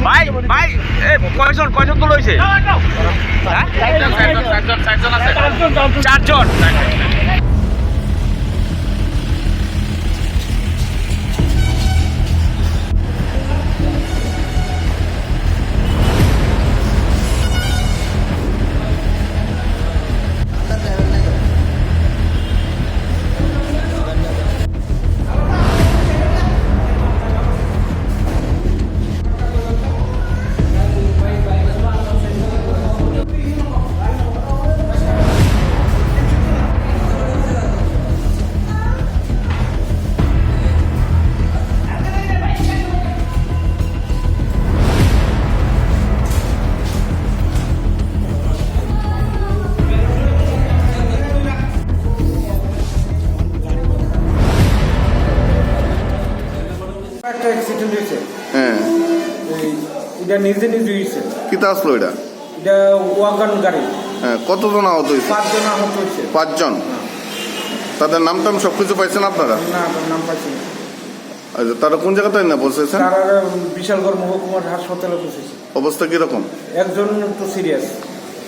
ভাই ভাই কয়জন তো লইছে চারজন একটা অ্যাক্সিডেন্ট হয়েছে। হ্যাঁ, এটা নিজে হয়েছে। কিতা আসলো এটা? এটা ওয়াগন গাড়ি। হ্যাঁ, কতজন আহত হয়েছে? 5 জন আহত হয়েছে। 5 জন। তাদের নাম টাম সবকিছু পাইছেন আপনারা? না, নাম পাইছি না। আচ্ছা, তারা কোন জায়গাতে না বলছেন? তারা বিশালগড় মহকুমার হাসপাতালে পৌঁছেছে। অবস্থা কিরকম? একজন একটু সিরিয়াস।